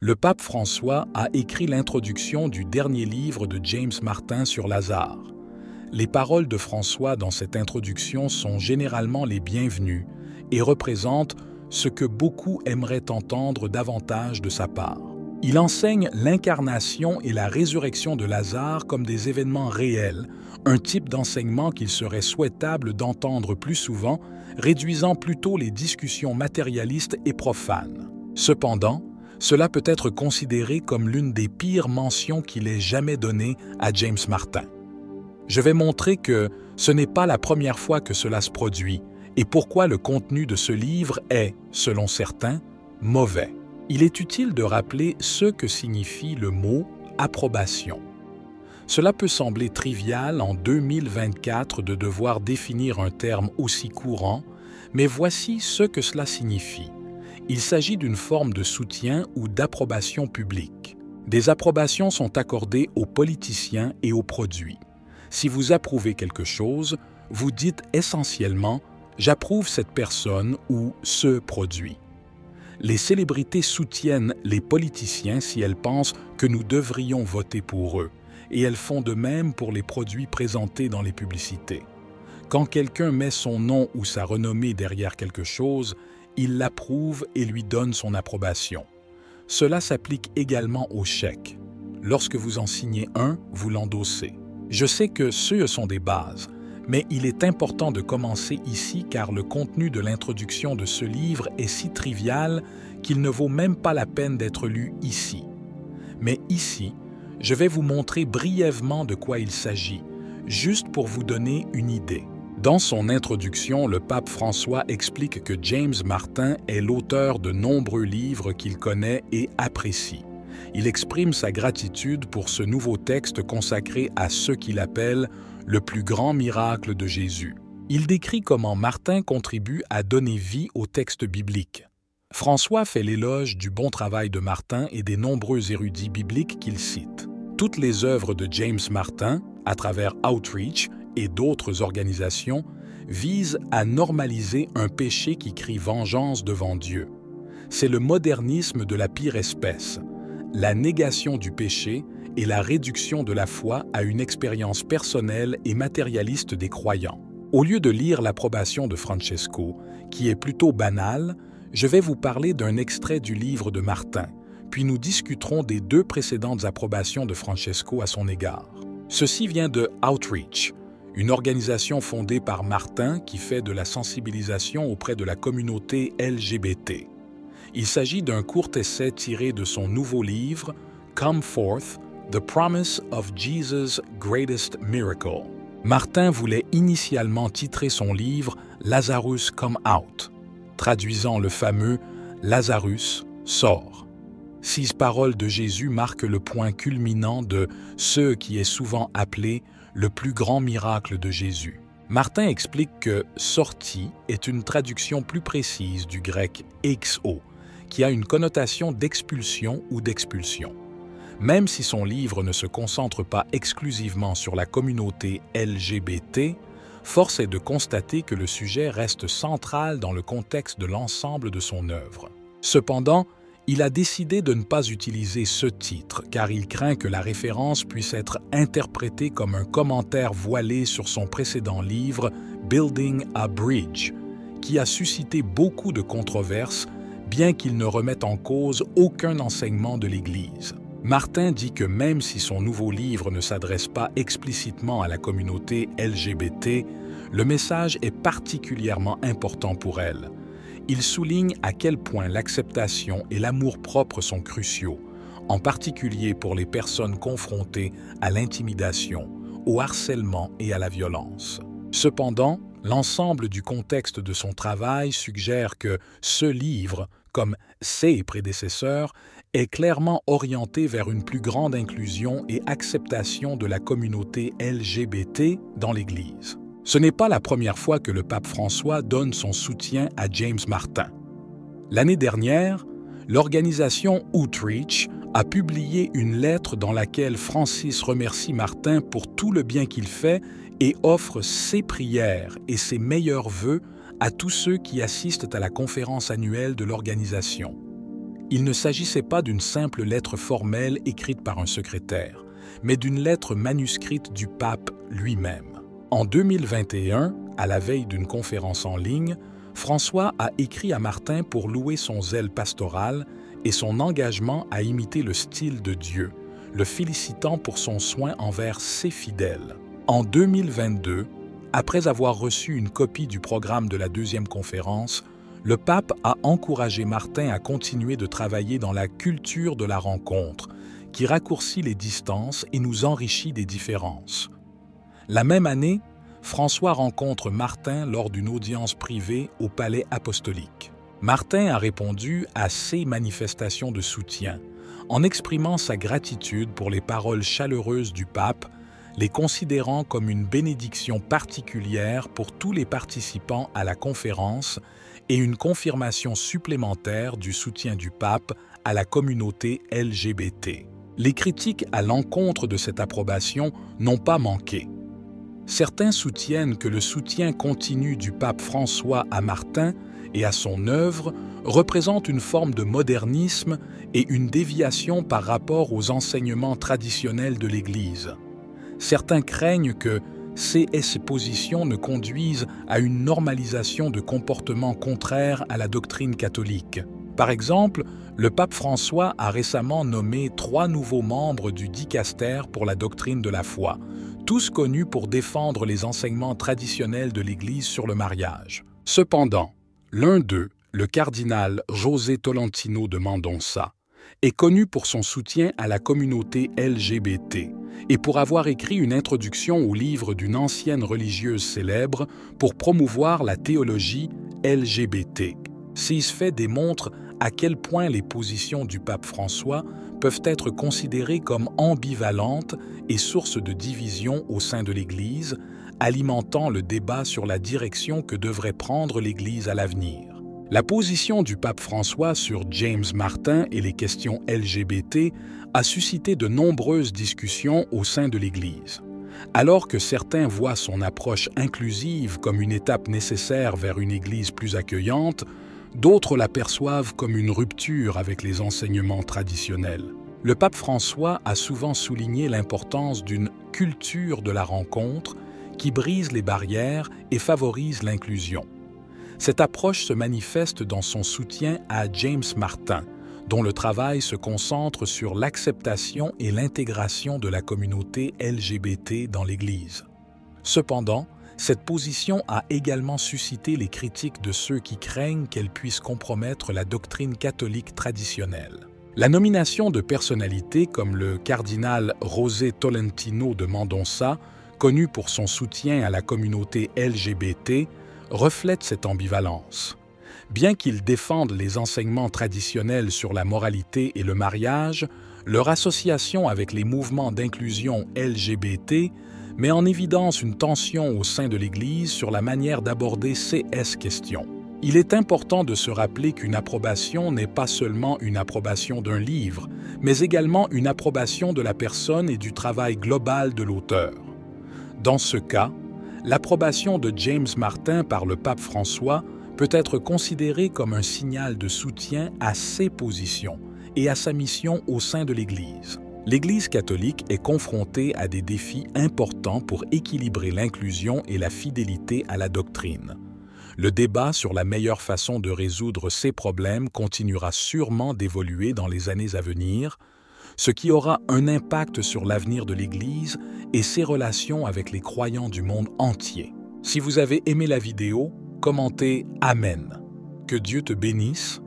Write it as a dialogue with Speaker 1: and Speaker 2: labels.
Speaker 1: Le pape François a écrit l'introduction du dernier livre de James Martin sur Lazare. Les paroles de François dans cette introduction sont généralement les bienvenues et représentent ce que beaucoup aimeraient entendre davantage de sa part. Il enseigne l'incarnation et la résurrection de Lazare comme des événements réels, un type d'enseignement qu'il serait souhaitable d'entendre plus souvent, réduisant plutôt les discussions matérialistes et profanes. Cependant, cela peut être considéré comme l'une des pires mentions qu'il ait jamais données à James Martin. Je vais montrer que ce n'est pas la première fois que cela se produit et pourquoi le contenu de ce livre est, selon certains, mauvais. Il est utile de rappeler ce que signifie le mot « approbation ». Cela peut sembler trivial en 2024 de devoir définir un terme aussi courant, mais voici ce que cela signifie. Il s'agit d'une forme de soutien ou d'approbation publique. Des approbations sont accordées aux politiciens et aux produits. Si vous approuvez quelque chose, vous dites essentiellement « j'approuve cette personne » ou « ce produit ». Les célébrités soutiennent les politiciens si elles pensent que nous devrions voter pour eux, et elles font de même pour les produits présentés dans les publicités. Quand quelqu'un met son nom ou sa renommée derrière quelque chose, il l'approuve et lui donne son approbation. Cela s'applique également aux chèques. Lorsque vous en signez un, vous l'endossez. Je sais que ce sont des bases, mais il est important de commencer ici car le contenu de l'introduction de ce livre est si trivial qu'il ne vaut même pas la peine d'être lu ici. Mais ici, je vais vous montrer brièvement de quoi il s'agit, juste pour vous donner une idée. Dans son introduction, le pape François explique que James Martin est l'auteur de nombreux livres qu'il connaît et apprécie. Il exprime sa gratitude pour ce nouveau texte consacré à ce qu'il appelle « le plus grand miracle de Jésus ». Il décrit comment Martin contribue à donner vie au texte biblique. François fait l'éloge du bon travail de Martin et des nombreux érudits bibliques qu'il cite. Toutes les œuvres de James Martin, à travers Outreach, et d'autres organisations visent à normaliser un péché qui crie vengeance devant Dieu. C'est le modernisme de la pire espèce, la négation du péché et la réduction de la foi à une expérience personnelle et matérialiste des croyants. Au lieu de lire l'approbation de Francesco, qui est plutôt banale, je vais vous parler d'un extrait du livre de Martin, puis nous discuterons des deux précédentes approbations de Francesco à son égard. Ceci vient de Outreach, une organisation fondée par Martin qui fait de la sensibilisation auprès de la communauté LGBT. Il s'agit d'un court essai tiré de son nouveau livre « Come Forth, The Promise of Jesus' Greatest Miracle ». Martin voulait initialement titrer son livre « Lazarus Come Out », traduisant le fameux « Lazarus sort ». 6 paroles de Jésus marquent le point culminant de ce qui est souvent appelé le plus grand miracle de Jésus. Martin explique que « sortie » est une traduction plus précise du grec « exo », qui a une connotation d'expulsion ou d'expulsion. Même si son livre ne se concentre pas exclusivement sur la communauté LGBT, force est de constater que le sujet reste central dans le contexte de l'ensemble de son œuvre. Cependant, il a décidé de ne pas utiliser ce titre car il craint que la référence puisse être interprétée comme un commentaire voilé sur son précédent livre « Building a Bridge », qui a suscité beaucoup de controverses, bien qu'il ne remette en cause aucun enseignement de l'Église. Martin dit que même si son nouveau livre ne s'adresse pas explicitement à la communauté LGBT, le message est particulièrement important pour elle. Il souligne à quel point l'acceptation et l'amour-propre sont cruciaux, en particulier pour les personnes confrontées à l'intimidation, au harcèlement et à la violence. Cependant, l'ensemble du contexte de son travail suggère que ce livre, comme ses prédécesseurs, est clairement orienté vers une plus grande inclusion et acceptation de la communauté LGBT dans l'Église. Ce n'est pas la première fois que le pape François donne son soutien à James Martin. L'année dernière, l'organisation Outreach a publié une lettre dans laquelle Francis remercie Martin pour tout le bien qu'il fait et offre ses prières et ses meilleurs vœux à tous ceux qui assistent à la conférence annuelle de l'organisation. Il ne s'agissait pas d'une simple lettre formelle écrite par un secrétaire, mais d'une lettre manuscrite du pape lui-même. En 2021, à la veille d'une conférence en ligne, François a écrit à Martin pour louer son zèle pastoral et son engagement à imiter le style de Dieu, le félicitant pour son soin envers ses fidèles. En 2022, après avoir reçu une copie du programme de la deuxième conférence, le pape a encouragé Martin à continuer de travailler dans la culture de la rencontre, qui raccourcit les distances et nous enrichit des différences. La même année, François rencontre Martin lors d'une audience privée au Palais apostolique. Martin a répondu à ces manifestations de soutien en exprimant sa gratitude pour les paroles chaleureuses du pape, les considérant comme une bénédiction particulière pour tous les participants à la conférence et une confirmation supplémentaire du soutien du pape à la communauté LGBT. Les critiques à l'encontre de cette approbation n'ont pas manqué. Certains soutiennent que le soutien continu du pape François à Martin et à son œuvre représente une forme de modernisme et une déviation par rapport aux enseignements traditionnels de l'Église. Certains craignent que ces positions ne conduisent à une normalisation de comportements contraires à la doctrine catholique. Par exemple, le pape François a récemment nommé 3 nouveaux membres du dicaster pour la doctrine de la foi, tous connus pour défendre les enseignements traditionnels de l'Église sur le mariage. Cependant, l'un d'eux, le cardinal José Tolentino de Mendonça, est connu pour son soutien à la communauté LGBT et pour avoir écrit une introduction au livre d'une ancienne religieuse célèbre pour promouvoir la théologie LGBT. Ces faits démontrent à quel point les positions du pape François peuvent être considérées comme ambivalentes et source de division au sein de l'Église, alimentant le débat sur la direction que devrait prendre l'Église à l'avenir. La position du pape François sur James Martin et les questions LGBT a suscité de nombreuses discussions au sein de l'Église. Alors que certains voient son approche inclusive comme une étape nécessaire vers une Église plus accueillante, d'autres la perçoivent comme une rupture avec les enseignements traditionnels. Le pape François a souvent souligné l'importance d'une culture de la rencontre qui brise les barrières et favorise l'inclusion. Cette approche se manifeste dans son soutien à James Martin, dont le travail se concentre sur l'acceptation et l'intégration de la communauté LGBT dans l'Église. Cependant, cette position a également suscité les critiques de ceux qui craignent qu'elle puisse compromettre la doctrine catholique traditionnelle. La nomination de personnalités comme le cardinal José Tolentino de Mendonça, connu pour son soutien à la communauté LGBT, reflète cette ambivalence. Bien qu'ils défendent les enseignements traditionnels sur la moralité et le mariage, leur association avec les mouvements d'inclusion LGBT met en évidence une tension au sein de l'Église sur la manière d'aborder ces questions. Il est important de se rappeler qu'une approbation n'est pas seulement une approbation d'un livre, mais également une approbation de la personne et du travail global de l'auteur. Dans ce cas, l'approbation de James Martin par le pape François peut être considérée comme un signal de soutien à ses positions et à sa mission au sein de l'Église. L'Église catholique est confrontée à des défis importants pour équilibrer l'inclusion et la fidélité à la doctrine. Le débat sur la meilleure façon de résoudre ces problèmes continuera sûrement d'évoluer dans les années à venir, ce qui aura un impact sur l'avenir de l'Église et ses relations avec les croyants du monde entier. Si vous avez aimé la vidéo, commentez « Amen ». Que Dieu te bénisse